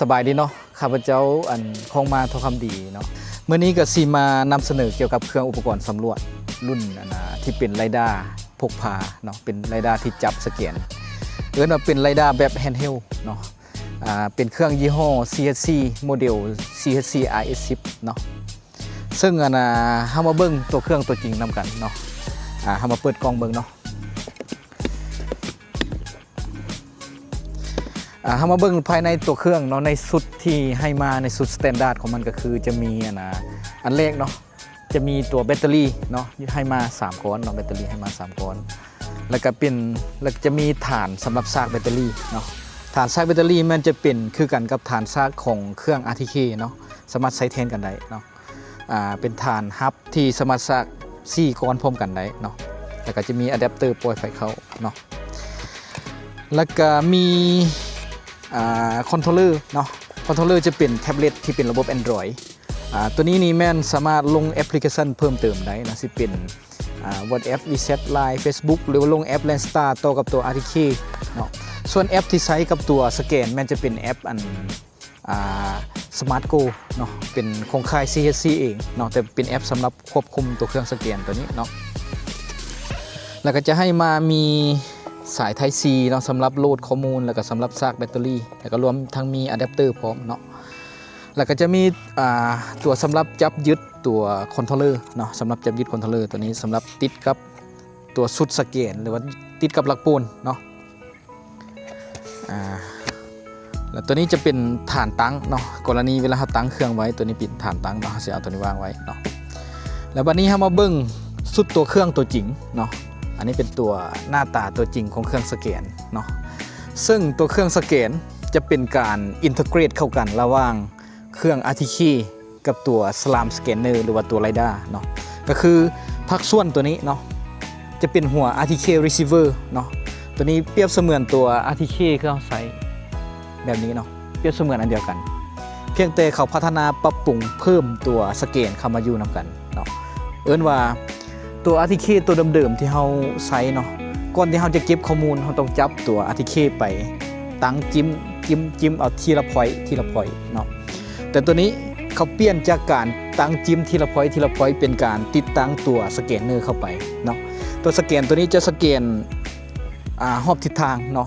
สบายดีเนาะข้าพเจ้าคงมาทองคำดีเนาะเมื่อนี้ก็สีมานำเสนอเกี่ยวกับเครื่องอุปกรณ์สำรวจรุ่นที่เป็นไรด้าพกพาเนาะเป็นไรด้าที่จับสแกนว่าเป็นไรด้าแบบแฮนด์เฮลเนาะเป็นเครื่องยี่ห้อ CHC โมเดล CHC RS10 เนาะซึ่งเฮามาเบิ่งตัวเครื่องตัวจริงนำกันเนาะเฮามาเปิดกล้องเบิ่งเนาะเฮามาเบิ่งภายในตัวเครื่องเนาะในสุดที่ให้มาในสุดสแตนดาร์ดของมันก็คือจะมีอันแรกเนาะจะมีตัวแบตเตอรี่เนาะให้มา3ก้อนเนาะแบตเตอรี่ให้มา3ก้อนแล้วจะมีฐานสำหรับซากแบตเตอรี่เนาะฐานซากแบตเตอรี่มันจะเป็นคือกันกับฐานซากของเครื่อง RTK เนาะสามารถใช้แทนกันได้เนาะเป็นฐานฮับที่สามารถซาก4ก้อนพร้อมกันได้เนาะแล้วก็จะมีอะแดปเตอร์ปล่อยไฟเข้าเนาะแล้วก็มีคอนโทรลเลอร์เนาะคอนโทรลเลอร์จะเป็นแท็บเล็ตที่เป็นระบบ Android ตัวนี้นี่แม่นสามารถลงแอปพลิเคชันเพิ่มเติมได้นะสิเป็นWhatsApp WeChat Line Facebook หรือว่าลงแอป Landstar ต่อกับตัว RTK เนาะส่วนแอปที่ใช้กับตัวสแกนแม่นจะเป็นแอปSmart Go เนาะเป็นของค่าย CHC เองเนาะแต่เป็นแอปสำหรับควบคุมตัวเครื่องสแกนตัวนี้เนาะแล้วก็จะให้มามีสาย Type C เนาะสำหรับโหลดข้อมูลแล้วก็สำหรับซากแบตเตอรี่แล้วก็รวมทั้งมีอะแดปเตอร์พร้อมเนาะแล้วก็จะมีตัวสำหรับจับยึดตัวคอนโทรลเลอร์เนาะสำหรับจับยึดคอนโทรลเลอร์ตัวนี้สำหรับติดกับตัวชุดสแกนหรือว่าติดกับหลักปูนเนาะแล้วตัวนี้จะเป็นฐานตั้งเนาะกรณีเวลาเราตั้งเครื่องไว้ตัวนี้ปิดฐานตั้งเนาะจะเอาตัวนี้วางไว้เนาะแล้ววันนี้เรามาเบิ่งสุดตัวเครื่องตัวจริงเนาะอันนี้เป็นตัวหน้าตาตัวจริงของเครื่องสแกนเนาะซึ่งตัวเครื่องสแกนจะเป็นการอินเทอร์เกรตเข้ากันระหว่างเครื่อง RTK กับตัว SLAM Scanner หรือว่าตัว LiDAR เนาะก็คือภาคส่วนตัวนี้เนาะจะเป็นหัว RTK Receiver เนาะตัวนี้เปรียบเสมือนตัว RTK เครื่องใช้แบบนี้เนาะเปรียบเสมือนอันเดียวกันเพียงแต่เขาพัฒนาปรับปรุงเพิ่มตัวสแกนเข้ามาอยู่นำกันเนาะว่าตัว RTK ตัวเดิมๆที่เราใช้เนาะก่อนที่เราจะเก็บข้อมูลเราต้องจับตัว RTK ไปตั้งจิ้มเอาทีละพอยต์เนาะแต่ตัวนี้เขาเปลี่ยนจากการตั้งจิ้มทีละพอยต์เป็นการติดตั้งตัวสแกนเนอร์เข้าไปเนาะตัวสแกนตัวนี้จะสแกนรอบทิศทางเนาะ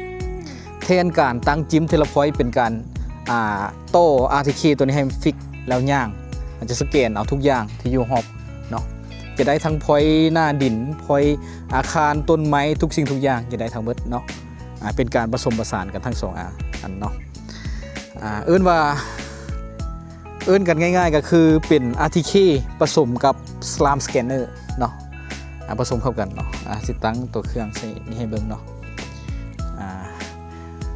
360แทนการตั้งจิ้มทีละพอยต์เป็นการโต้ RTK ตัวนี้ให้ฟิกแล้วย่างมันจะสแกนเอาทุกอย่างที่อยู่รอบเนาะจะได้ทั้งพอยต์หน้าดินพอยต์อาคารต้นไม้ทุกสิ่งทุกอย่างจะได้ทั้งหมดเนาะเป็นการผสมผสานกันทั้ง2อันเนาะเอิ้นกันง่ายๆก็คือเป็น RTK ผสมกับ SLAM Scanner เนาะผสมเข้ากันเนาะสิตั้งตัวเครื่องนี่ให้เบิ่งเนาะ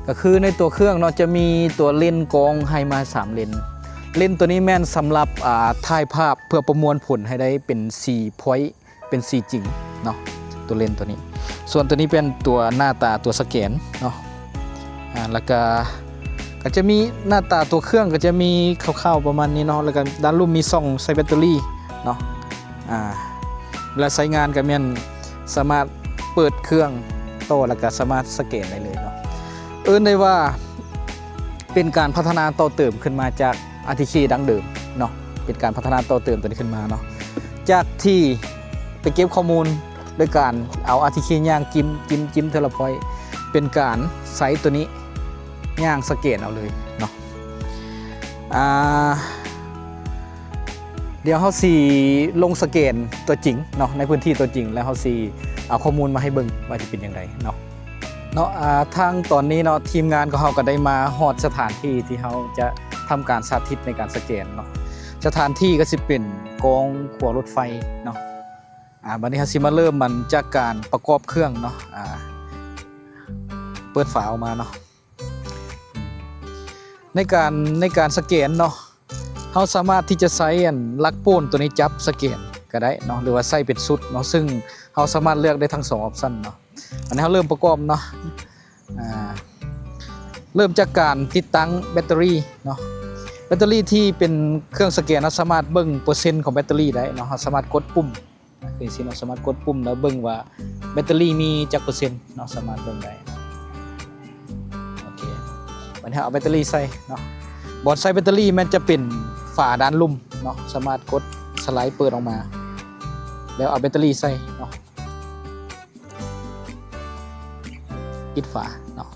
ก็คือในตัวเครื่องเนาะจะมีตัวเลนส์กรองให้มา3เลนส์ตัวนี้แม่นสำหรับถ่ายภาพเพื่อประมวลผลให้ได้เป็น4 point เป็น4จริงเนาะตัวเลนส์ตัวนี้ส่วนตัวนี้เป็นตัวหน้าตาตัวสแกนเนาะแล้วก็จะมีหน้าตาตัวเครื่องก็จะมีคร่าวๆประมาณนี้เนาะแล้วก็ด้านลุ่มมีซ่องใส่แบตเตอรี่เนาะเวลาใช้งานก็แม่นสามารถเปิดเครื่องโตแล้วก็สามารถสแกนได้เลยเนาะได้ว่าเป็นการพัฒนาต่อเติมขึ้นมาจาก RTK ดั้งเดิมเนาะเป็นการพัฒนาต่อเติมตัวนี้ขึ้นมาเนาะจากที่ไปเก็บข้อมูลโดยการเอา RTK ย่างจิ้มเทเลพอยต์เป็นการใส่ตัวนี้ย่างสแกนเอาเลยเนาะเดี๋ยวเขาสีลงสแกนตัวจริงเนาะในพื้นที่ตัวจริงแล้วเขาสีเอาข้อมูลมาให้เบิ่งว่าจะเป็นอย่างไรเนาะทางตอนนี้เนาะทีมงานของเขาก็ได้มาฮอดสถานที่ที่เขาจะทำการสาธิตในการสแกนเนาะสถานที่ก็สิเป็นกองขัวรถไฟเนาะวันนี้เขาสิมาเริ่มมันจากการประกอบเครื่องเนาะเปิดฝาออกมาเนาะในการสแกนเนาะเขาสามารถที่จะใช้ลักโป้นตัวนี้จับสแกนก็ได้เนาะหรือว่าใส่เป็นชุดเนาะซึ่งเขาสามารถเลือกได้ทั้ง2ออปชั่นเนาะอันนี้เขาเริ่มประกอบเนาะเริ่มจากการติดตั้งแบตเตอรี่เนาะแบตเตอรี่ที่เป็นเครื่องสแกนเราสามารถเบิ่งเปอร์เซ็นต์ของแบตเตอรี่ได้เนาะสามารถกดปุ่มคือสิเราสามารถกดปุ่มแล้วเบิ่งว่าแบตเตอรี่มีจักเปอร์เซ็นต์เนาะสามารถเบิ่งได้โอเค ว วันนี้เอาแบตเตอรี่ใส่เนาะบอร์ดใส่แบตเตอรี่มันจะเป็นฝาด้านลุ่มเนาะสามารถกดสไลด์เปิดออกมาแล้วเอาแบตเตอรี่ใส่เนาะปิดฝาเนาะ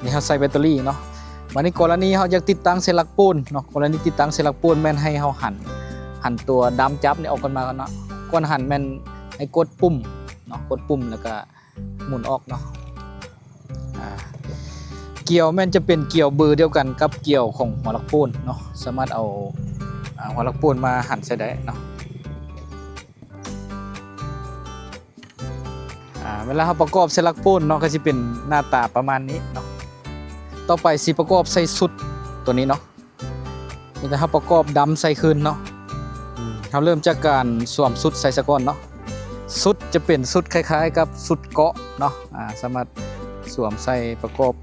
นี่เขาใส่แบตเตอรี่เนาะวันนี้กรณีเขาอยากติดตั้งเซลลักปูนเนาะกรณีติดตั้งเซลลักปูนแม่นให้เขาหันตัวดำจับเนี่ยออกกันมากันเนาะก้อนหันแม่นให้กดปุ่มเนาะกดปุ่มแล้วก็หมุนออกเนาะเกี่ยวแม่นจะเป็นเกี่ยวเบอร์เดียวกันกับเกี่ยวของหัวลักปูนเนาะสามารถเอาหัวลักปูนมาหันใส่ได้เนาะเวลาเขาประกอบเซลลักปูนเนาะก็จะเป็นหน้าตาประมาณนี้เนาะต่อไปสิประกอบใส่สุดตัวนี้เนาะนี่แต่เขาประกอบดำใส่คืนเนาะเขาเริ่มจากการสวมสุดใส่สะก้อนเนาะสุดจะเป็นสุดคล้ายๆกับสุดเกาะเนาะสามารถสวมใส่ประกอบ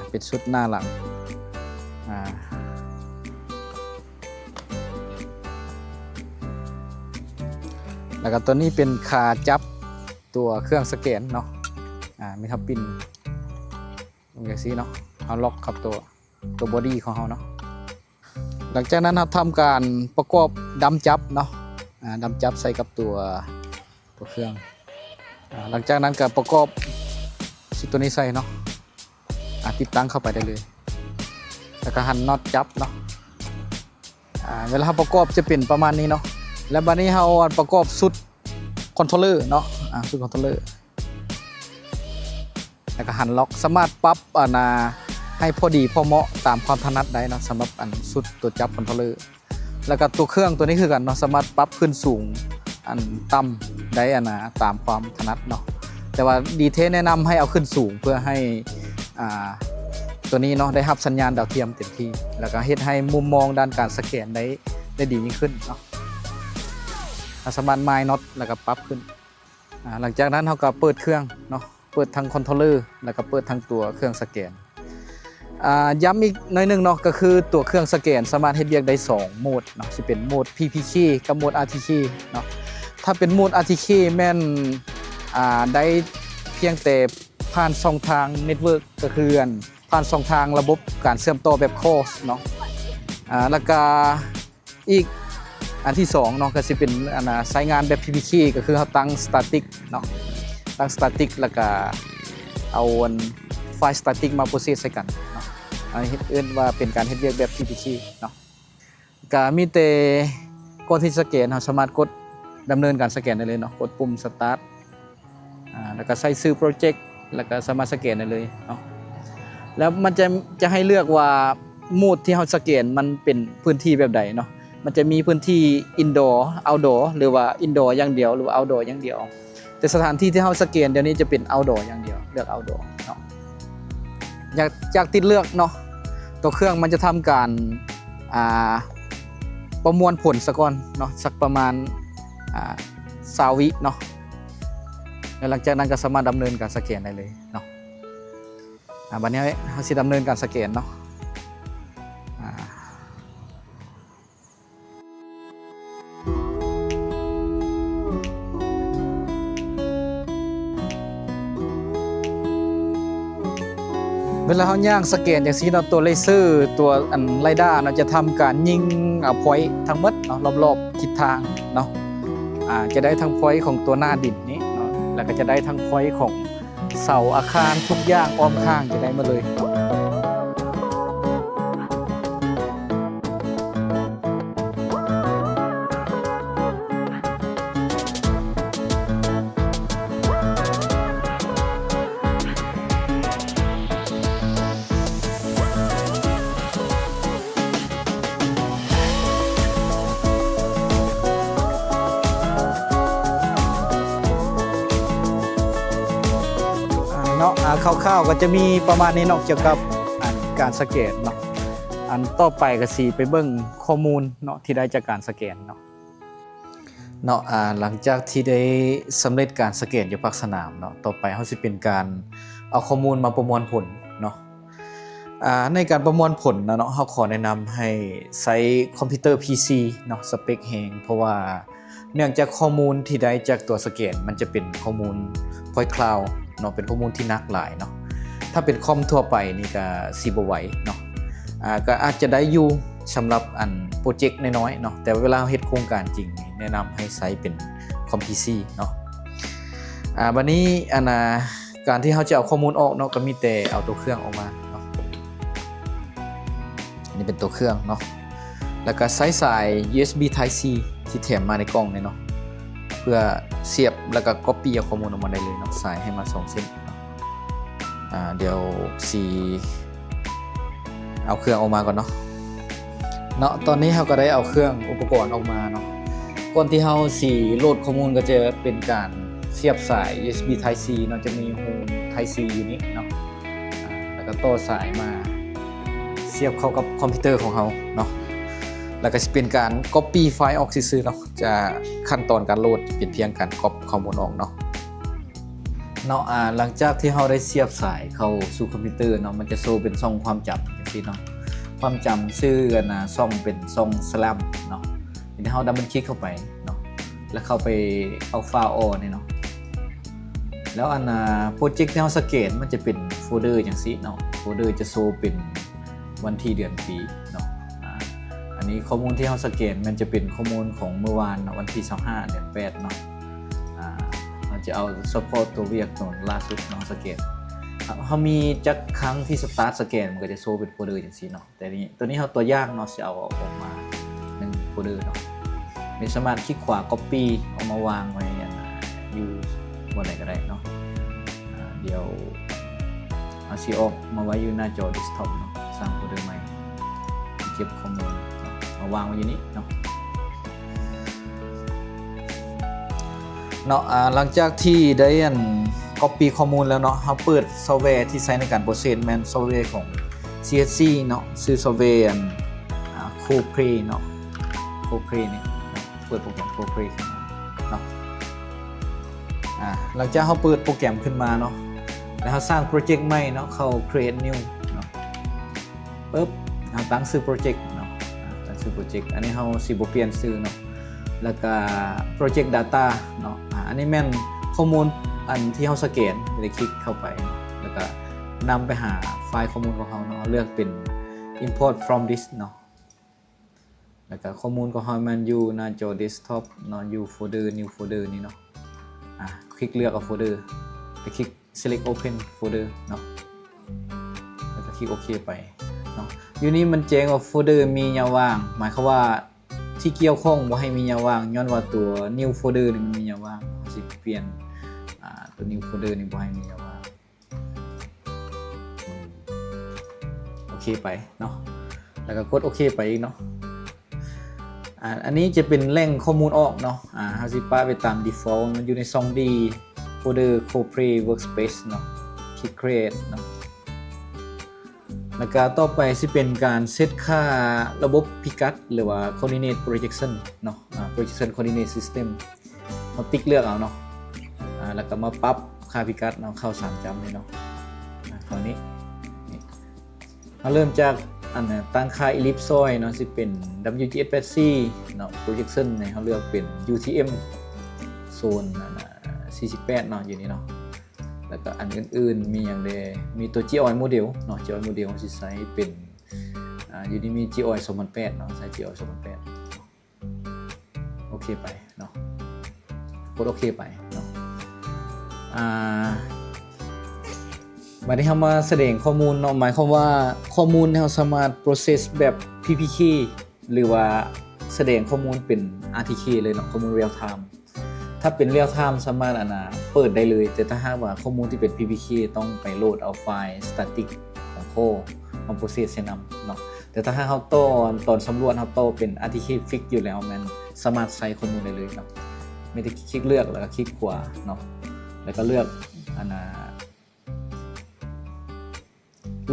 เป็นสุดหน้าหลังแล้วก็ตัวนี้เป็นขาจับตัวเครื่องสแกนเนาะมีทับปินอย่างนี้เนาะเอาล็อกครับตัวบอดี้ของเขาเนาะหลังจากนั้นเราทำการประกอบดำจับเนาะดำจับใส่กับตัวเครื่องหลังจากนั้นก็ประกอบชิ้นตัวนี้ใส่เนาะติดตั้งเข้าไปได้เลยแล้วก็หันน็อตจับเนาะเวลาประกอบจะเป็นประมาณนี้เนาะแล้วบัดนี้เราประกอบสุดคอนโทรลเลอร์เนาะสุดคอนโทรลเลอร์แล้วก็หันล็อกสามารถปรับให้พอดีพอเหมาะตามความถนัดได้เนาะสำหรับสุดตัวจับคอนโทรลเลอร์แล้วก็ตัวเครื่องตัวนี้คือกันเนาะสามารถปรับขึ้นสูงต่ำได้ตามความถนัดเนาะแต่ว่าดีเทลแนะนำให้เอาขึ้นสูงเพื่อให้ตัวนี้เนาะได้รับสัญญาณดาวเทียมเต็มที่แล้วก็เฮ็ดให้มุมมองด้านการสแกนได้ดียิ่งขึ้นเนาะสามารถไม้น็อตแล้วก็ปรับขึ้นหลังจากนั้นเราก็เปิดเครื่องเนาะเปิดทางคอนโทรลเลอร์แล้วก็เปิดทางตัวเครื่องสแกนย้ำอีกหน่อยนึงเนาะก็คือตัวเครื่องสแกนสามารถเฮ็ดเรียกได้2โหมดเนาะสิเป็นโหมด PPK กับโหมด RTK เนาะถ้าเป็นโหมด RTK แม่นได้เพียงแต่ผ่านช่องทางเน็ตเวิร์กก็คือผ่านช่องทางระบบการเชื่อมต่อแบบ COS เนาะแล้วก็อีกอันที่2เนาะก็สิเป็นใช้งานแบบ PPK ก็คือเราตั้ง static เนาะตั้ง static แล้วก็เอาไฟล์ static มา process ใส่กันเนาะอันนี้เรียกว่าเป็นการเฮ็ดเรียกแบบ PPK เนาะก็มีแต่ก่อนที่สแกนเราสามารถกดดำเนินการสแกนได้เลยเนาะกดปุ่ม start แล้วก็ใส่ชื่อโปรเจกต์แล้วก็สามารถสแกนได้เลยเนาะแล้วมันจะให้เลือกว่าโหมดที่เราสแกนมันเป็นพื้นที่แบบใดเนาะมันจะมีพื้นที่ indoor outdoor หรือว่า indoor อย่างเดียวหรือว่า outdoor อย่างเดียวแต่สถานที่ที่เราสแกนเดี๋ยวนี้จะเป็น outdoor อย่างเดียวเลือก outdoor เนาะอยากติดเลือกเนาะตัวเครื่องมันจะทำการประมวลผลซะก่อนเนาะสักประมาณ20 วิเนาะแล้วหลังจากนั้นก็สามารถดำเนินการสแกนได้เลยเนาะวันนี้เราสิดำเนินการสแกนเนาะเวลาเขาย่างสแกนอย่างนี้เนาะตัวเลเซอร์ตัวไรด้าเนาะจะทำการยิงพอยต์ทั้งหมดเนาะรอบๆทิศทางเนาะจะได้ทั้งพอยต์ของตัวหน้าดินนี้เนาะแล้วก็จะได้ทั้งพอยต์ของเสาอาคารทุกอย่างอ้อมข้างจะได้มาเลยคร่าวๆก็จะมีประมาณนี้เนาะเกี่ยวกับการสแกนเนาะต่อไปก็สิไปเบิ่งข้อมูลเนาะที่ได้จากการสแกนเนาะหลังจากที่ได้สำเร็จการสแกนอยู่ภาคสนามเนาะต่อไปเฮาสิเป็นการเอาข้อมูลมาประมวลผลเนาะในการประมวลผลเนาะเฮาขอแนะนำให้ใช้คอมพิวเตอร์ PC เนาะสเปคแรงเพราะว่าเนื่องจากข้อมูลที่ได้จากตัวสแกนมันจะเป็นข้อมูล point cloud เนาะเป็นข้อมูลที่หนักหลายเนาะถ้าเป็นคอมทั่วไปนี่ก็สิบ่ไหวเนาะก็อาจจะได้อยู่สำหรับอันโปรเจกต์น้อยๆเนาะแต่เวลาเฮ็ดโครงการจริงแนะนำให้ใช้เป็นคอม PC เนาะบัดนี้การที่เขาจะเอาข้อมูลออกเนาะก็มีแต่เอาตัวเครื่องออกมาเนาะอันนี้เป็นตัวเครื่องเนาะแล้วก็ใช้สาย USB Type C ที่แถมมาในกล่องเนี่ยเนาะเพื่อเสียบแล้วก็ copy เอาข้อมูลออกมาได้เลยเนาะสายให้มา2เส้นเนาะเดี๋ยวสีเอาเครื่องออกมาก่อนเนาะตอนนี้เราก็ได้เอาเครื่องอุปกรณ์ออกมาเนาะก่อนที่เราสิโหลดข้อมูลก็จะเป็นการเสียบสาย USB Type C เนาะจะมีหู Type C อยู่นี้เนาะแล้วก็ต่อสายมาเสียบเข้ากับคอมพิวเตอร์ของเราเนาะแล้วก็จะเป็นการ copy ไฟล์ออกซื่อๆเนาะจะขั้นตอนการโหลดเป็นเพียงการ copy ข้อมูลออกเนาะหลังจากที่เราได้เสียบสายเข้าสู่คอมพิวเตอร์เนาะมันจะโชว์เป็นช่องความจำอย่างนี้เนาะความจำชื่อช่องเป็นช่อง slam เนาะทีนี้เราดับเบิลคลิกเข้าไปเนาะแล้วเข้าไปเอาไฟล์ออกนี่เนาะแล้วโปรเจกต์ที่เราสเกตมันจะเป็นโฟลเดอร์อย่างนี้เนาะโฟลเดอร์จะโชว์เป็นวันที่เดือนปีเนาะอันนี้ข้อมูลที่เราสเกตมันจะเป็นข้อมูลของเมื่อวานวันที่25เดือน8เนาะเราจะเอาเฉพาะตัวเวียกตัวล่าสุดเนาะสเกตเขามีจักครั้งที่สตาร์ทสแกนมันก็จะโชว์เป็นโฟลเดอร์อย่างนี้เนาะแต่นี้ตัวนี้เขาตัวอย่างเนาะจะเอาออกมา1โฟลเดอร์เนาะมีสามารถคลิกขวา copy เอามาวางไว้อยู่บนไหนก็ได้เนาะเดี๋ยวเอาซีออกมาไว้อยู่หน้าจอเดสก์ท็อปเนาะสร้างโฟลเดอร์ใหม่เก็บข้อมูลมาวางไว้อยู่นี้เนาะหลังจากที่ได้copy ข้อมูลแล้วเนาะเราเปิดซอฟต์แวร์ที่ใช้ในการ process แม่นซอฟต์แวร์ของ CSC เนาะชื่อซอฟต์แวร์Coplay เนาะ Coplay นี่เปิดโปรแกรม Coplay ขึ้นมาเนาะหลังจากเราเปิดโปรแกรมขึ้นมาเนาะแล้วเราสร้างโปรเจกต์ใหม่เนาะเข้า create new เนาะปึ๊บเราตั้งชื่อโปรเจกต์เนาะตั้งชื่อโปรเจกต์อันนี้เราสิบ่เปลี่ยนชื่อเนาะแล้วก็ project data เนาะอันนี้แม่นข้อมูลที่เราสแกนได้คลิกเข้าไปแล้วก็นำไปหาไฟล์ข้อมูลของเราเนาะเลือกเป็น import from disk เนาะแล้วก็ข้อมูลของเรามันอยู่หน้าจอ desktop เนาะอยู่โฟลเดอร์ new folder นี่เนาะคลิกเลือกเอาโฟลเดอร์ไปคลิก select open folder เนาะแล้วก็คลิกโอเคไปเนาะอยู่นี่มันแจ้งว่าโฟลเดอร์มียาว่างหมายความว่าที่เกี่ยวข้องบ่ให้มียาว่างย้อนว่าตัว new folder นี่มันมียาว่างสิเปลี่ยนตัว new folder นี่บ่ให้มียาว่างโอเคไปเนาะแล้วก็กดโอเคไปอีกเนาะอันนี้จะเป็นแหล่งข้อมูลออกเนาะเฮาสิปะไปตาม default มันอยู่ในช่อง D folder Coplay workspace เนาะคลิก create เนาะแล้วก็ต่อไปสิเป็นการเซตค่าระบบพิกัดหรือว่า coordinate projection เนาะprojection coordinate system เราติ๊กเลือกเอาเนาะแล้วก็มาปรับค่าพิกัดเนาะเข้า3จำเลยเนาะคราวนี้เราเริ่มจากตั้งค่า ellipsoid เนาะสิเป็น WGS80 เนาะ projection เนี่ยเราเลือกเป็น UTM โซน48เนาะอยู่นี่เนาะแล้วก็อันอื่นๆมีอย่างเดมีตัว Geoid model เนาะ Geoid model สิใช้เป็นอยู่นี่มี Geoid 2008เนาะใช้ Geoid 2008โอเคไปเนาะกดโอเคไปเนาะวันนี้เรามาแสดงข้อมูลเนาะหมายความว่าข้อมูลเราสามารถ process แบบ PPK หรือว่าแสดงข้อมูลเป็น RTK เลยเนาะข้อมูล real time ถ้าเป็น real time สามารถเปิดได้เลยแต่ถ้าหากว่าข้อมูลที่เป็น PPK ต้องไปโหลดเอาไฟล์ static ของโค้ดมา process เนาะแต่ถ้าเราตอนสำรวจเราโตเป็น RTK fix อยู่แล้วมันสามารถใส่ข้อมูลได้เลยเนาะไม่ได้คลิกเลือกแล้วก็คลิกขวาเนาะแล้วก็เลือก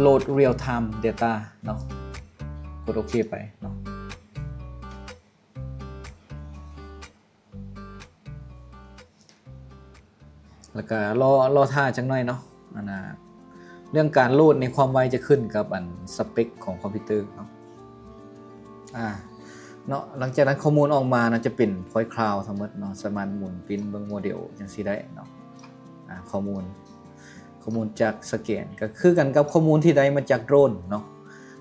load real time data เนาะกดโอเคไปเนาะแล้วก็รอท่าจังหน่อยเนาะเรื่องการโหลดในความไวจะขึ้นกับสเปคของคอมพิวเตอร์เนาะหลังจากนั้นข้อมูลออกมานะจะเป็น point cloud ทั้งหมดเนาะสามารถหมุนปริ้นเบิ่งโมเดลจังซี่ได้เนาะ ข้อมูลจากสแกนก็คือกันกับข้อมูลที่ได้มาจากโดรนเนาะ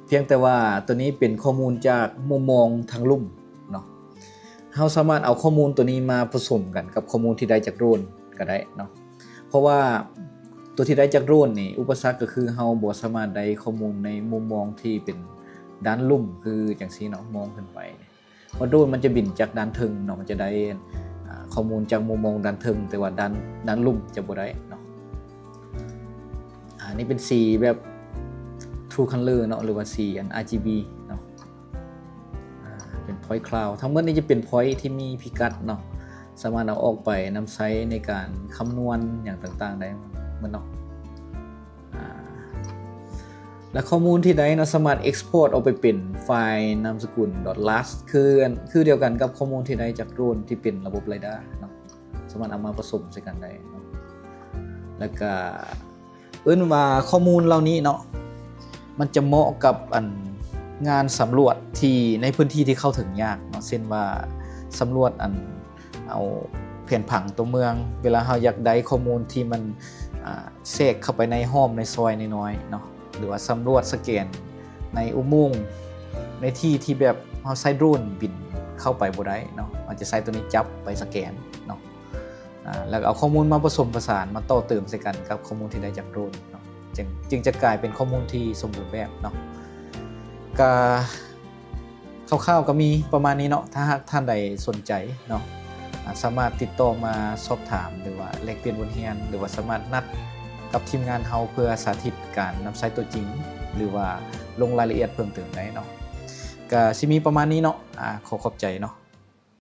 เพียงแต่ว่าตัวนี้เป็นข้อมูลจากมุมมองทางลุ่มเนาะเราสามารถเอาข้อมูลตัวนี้มาผสมกันกับข้อมูลที่ได้จากโดรนก็ได้เนาะเพราะว่าตัวที่ได้จากโดรนนี่อุปสรรคก็คือเราบ่สามารถได้ข้อมูลในมุมมองที่เป็นด้านลุ่มคือจังซี่เนาะมองขึ้นไปเพราะโดรนมันจะบินจากด้านทึงเนาะมันจะได้ข้อมูลจากมุมมองด้านทึงแต่ว่าด้านลุ่มจะบ่ได้เนาะนี่เป็นสีแบบ True Color เนาะหรือว่าสีRGB เนาะเป็น Point Cloud ทั้งหมดนี้จะเป็น Point ที่มีพิกัดเนาะสามารถเอาออกไปนำใช้ในการคำนวณอย่างต่างๆได้เหมือนเนาะและข้อมูลที่ได้เนาะสามารถ export ออกไปเป็นไฟล์นามสกุล .last คือเดียวกันกับข้อมูลที่ได้จากโดรนที่เป็นระบบเรดาร์เนาะสามารถเอามาผสมใส่กันได้เนาะแล้วก็ว่าข้อมูลเหล่านี้เนาะมันจะเหมาะกับงานสำรวจที่ในพื้นที่ที่เข้าถึงยากเนาะเช่นว่าสำรวจเอาแผนผังตัวเมืองเวลาเราอยากได้ข้อมูลที่มันแทรกเข้าไปในห้อมในซอยน้อยๆเนาะหรือว่าสำรวจสแกนในอุโมงค์ในที่ที่แบบเราใช้โดรนบินเข้าไปบ่ได้เนาะมันจะใช้ตัวนี้จับไปสแกนเนาะแล้วเอาข้อมูลมาผสมผสานมาต่อเติมใส่กันกับข้อมูลที่ได้จากโดรนเนาะจึงจะกลายเป็นข้อมูลที่สมบูรณ์แบบเนาะก็คร่าวๆก็มีประมาณนี้เนาะถ้าหากท่านใดสนใจเนาะสามารถติดต่อมาสอบถามหรือว่าแลกเปลี่ยนบทเรียนหรือว่าสามารถนัดกับทีมงานเฮาเพื่อสาธิตการนำใช้ตัวจริงหรือว่าลงรายละเอียดเพิ่มเติมได้เนาะก็สิมีประมาณนี้เนาะขอขอบใจเนาะ